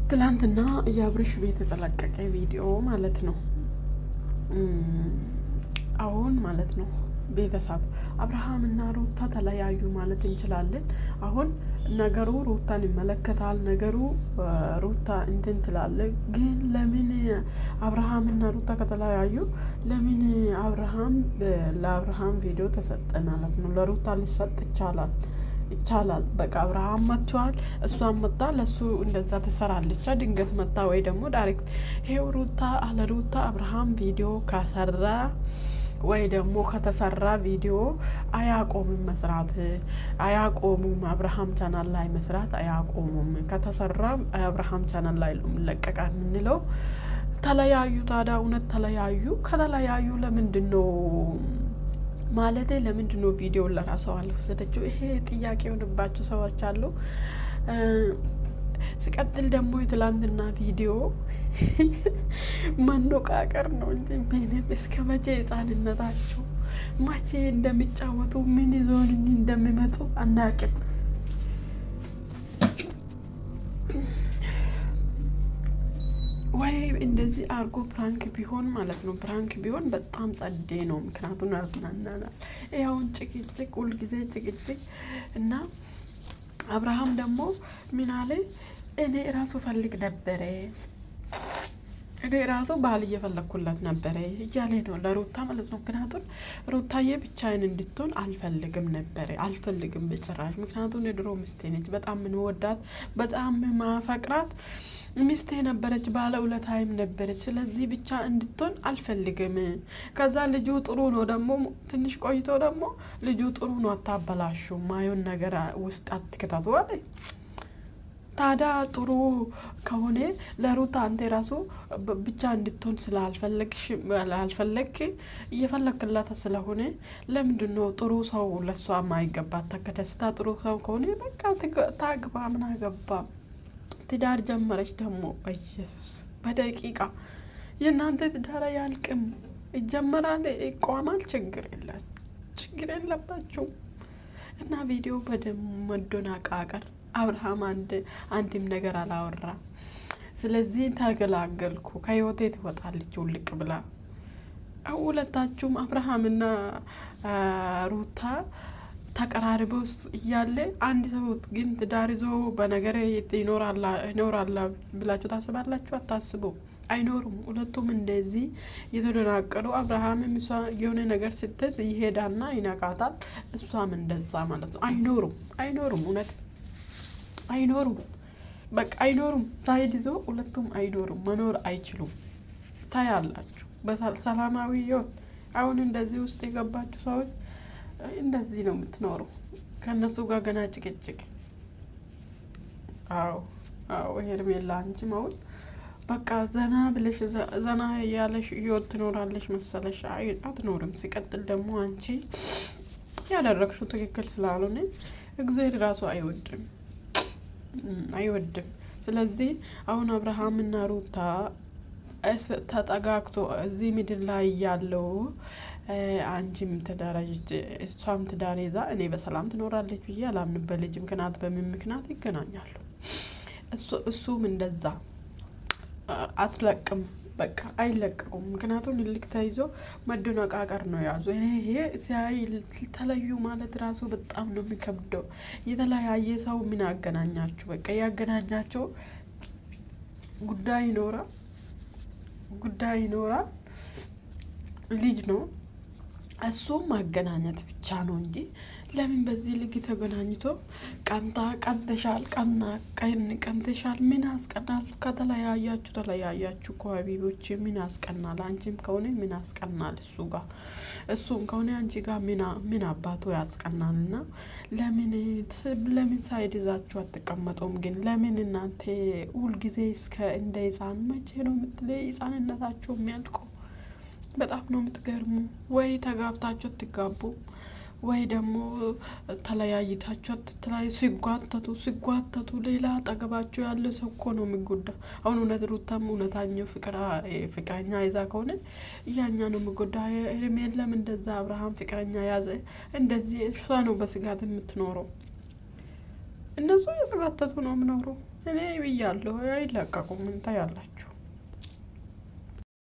ትላንትና የአብርሽ ቤት የተለቀቀ ቪዲዮ ማለት ነው። አሁን ማለት ነው ቤተሰብ አብርሃም እና ሩታ ተለያዩ ማለት እንችላለን። አሁን ነገሩ ሩታን ይመለከታል። ነገሩ ሩታ እንትን ትላለች። ግን ለምን አብርሃም እና ሩታ ከተለያዩ ለምን ለአብርሃም ቪዲዮ ተሰጠ ማለት ነው? ለሩታ ሊሰጥ ይቻላል። በቃ አብርሃም መጥቷል፣ እሷን መጣ፣ ለሱ እንደዛ ትሰራለች። ድንገት መጣ ወይ ደግሞ ዳይሬክት ይሄው ሩታ አለ ሩታ አብርሃም ቪዲዮ ካሰራ ወይ ደግሞ ከተሰራ ቪዲዮ አያቆሙም መስራት አያቆሙም። አብርሃም ቻናል ላይ መስራት አያቆሙም። ከተሰራ አብርሃም ቻናል ላይ ነው ለቀቃ የምንለው። ተለያዩ ታዲያ እውነት ተለያዩ? ከተለያዩ ለምንድነው ማለቴ ለምንድነው ቪዲዮ ለራሷ አልወሰደችው? ይሄ ጥያቄ የሆነባቸው ሰዎች አሉ። ሲቀጥል ደግሞ የትላንትና ቪዲዮ መኖቃቀር ነው እንጂ ምንም እስከ መቼ ህፃንነታቸው መቼ እንደሚጫወቱ ምን ይዞን እንደሚመጡ አናውቅም። ወይ እንደዚህ አርጎ ፕራንክ ቢሆን ማለት ነው። ፕራንክ ቢሆን በጣም ጸዴ ነው፣ ምክንያቱም ያዝናናናል። ይኸውን ጭቅጭቅ ሁልጊዜ ጭቅጭቅ እና አብርሃም ደግሞ ምን አለ? እኔ ራሱ ፈልግ ነበረ፣ እኔ ራሱ ባል እየፈለግኩላት ነበረ እያለ ነው ለሩታ ማለት ነው። ምክንያቱም ሩታዬ ብቻዬን እንድትሆን አልፈልግም ነበረ፣ አልፈልግም በጭራሽ። ምክንያቱም የድሮ ሚስቴ ነች፣ በጣም ምንወዳት፣ በጣም ማፈቅራት ሚስቴ ነበረች፣ ባለ ውለታይም ነበረች። ስለዚህ ብቻ እንድትሆን አልፈልግም። ከዛ ልጁ ጥሩ ነው ደግሞ ትንሽ ቆይቶ ደግሞ ልጁ ጥሩ ነው፣ አታበላሹ፣ ማየውን ነገር ውስጥ አትክተቱ አለ። ታዲያ ጥሩ ከሆነ ለሩታ አንተ ራሱ ብቻ እንድትሆን ስላልፈለግ እየፈለግክላት ስለሆነ ለምንድነው ጥሩ ሰው ለሷ ማይገባት? ተከደስታ ጥሩ ሰው ከሆነ በቃ ታግባ፣ ምን አገባ? ትዳር ጀመረች ደግሞ በኢየሱስ በደቂቃ የእናንተ ትዳር ያልቅም፣ ይጀመራል፣ ይቋማል። ችግር የለባቸው እና ቪዲዮ በደም መደናቃቀር። አብርሃም አንድም ነገር አላወራ። ስለዚህ ተገላገልኩ፣ ከህይወቴ ትወጣለች ውልቅ ብላ። ሁለታችሁም አብርሃምና ሩታ ተቀራርበው እያለ አንድ ሰው ግን ትዳር ይዞ በነገር ይኖራላ ብላችሁ ታስባላችሁ? አታስቡ፣ አይኖሩም። ሁለቱም እንደዚህ የተደናቀሉ። አብርሃምም እሷ የሆነ ነገር ስትዝ ይሄዳና ይነቃታል፣ እሷም እንደዛ ማለት ነው። አይኖሩም፣ እውነት አይኖሩም። በቃ አይኖሩም። ሳይድ ይዞ ሁለቱም አይኖሩም፣ መኖር አይችሉም። ታያላችሁ በሰላማዊ ህይወት። አሁን እንደዚህ ውስጥ የገባችሁ ሰዎች እንደዚህ ነው የምትኖሩ፣ ከነሱ ጋር ገና ጭቅጭቅ። አዎ ሄርሜላ አንቺም አሁን በቃ ዘና ብለሽ ዘና ያለሽ ህይወት ትኖራለሽ መሰለሽ? አትኖርም። ሲቀጥል ደግሞ አንቺ ያደረግሽው ትክክል ስላልሆነ እግዚአብሔር ራሱ አይወድም። ስለዚህ አሁን አብርሃም እና ሩታ ተጠጋግቶ እዚህ ምድር ላይ ያለው አንቺም ትዳራጅ እሷም ትዳር ይዛ እኔ በሰላም ትኖራለች ብዬ አላምንም። በልጅ ምክንያት በምን ምክንያት ይገናኛሉ? እሱም እንደዛ አትለቅም፣ በቃ አይለቀቁም። ምክንያቱም ልክ ተይዞ መደነቃቀር ነው ያዙ። ይሄ ሲያይ ተለዩ ማለት ራሱ በጣም ነው የሚከብደው። የተለያየ ሰው ምን ያገናኛችሁ? በቃ ያገናኛቸው ጉዳይ ይኖራል፣ ልጅ ነው፣ እሱም ማገናኘት ብቻ ነው እንጂ ለምን በዚህ ልክ ተገናኝቶ ቀንተሻል ምን ያስቀናል? ተለያያችሁ እኮ ሀቢቦች፣ ምን ያስቀናል? አንቺም ከሆነ ምን ያስቀናል? እሱም ከሆነ አንቺ ጋር ምን አባቱ ያስቀናል? እና ለምን ሳይድ ይዛችሁ አትቀመጡም? ግን ለምን እናንተ ሁልጊዜ እስከ እንደ ህፃን መቼ ነው ህፃንነታችሁ የሚያልቀው? በጣም ነው የምትገርሙ። ወይ ተጋብታችሁ ትጋቡ ወይ ደግሞ ተለያይታችሁ ሲጓተቱ ሌላ አጠገባችሁ ያለ ሰው እኮ ነው የሚጎዳ። አሁን እውነት ሩታም እውነተኛው ፍቅረኛ ይዛ ከሆነ ያኛ ነው የሚጎዳ። ሄርሜላም እንደዛ አብርሃም ፍቅረኛ ያዘ እንደዚህ እሷ ነው በስጋት የምትኖረው። እነሱ የተጋተቱ ነው የምኖረው። እኔ ብያለሁ አይለቀቁም። ምን ታያላችሁ?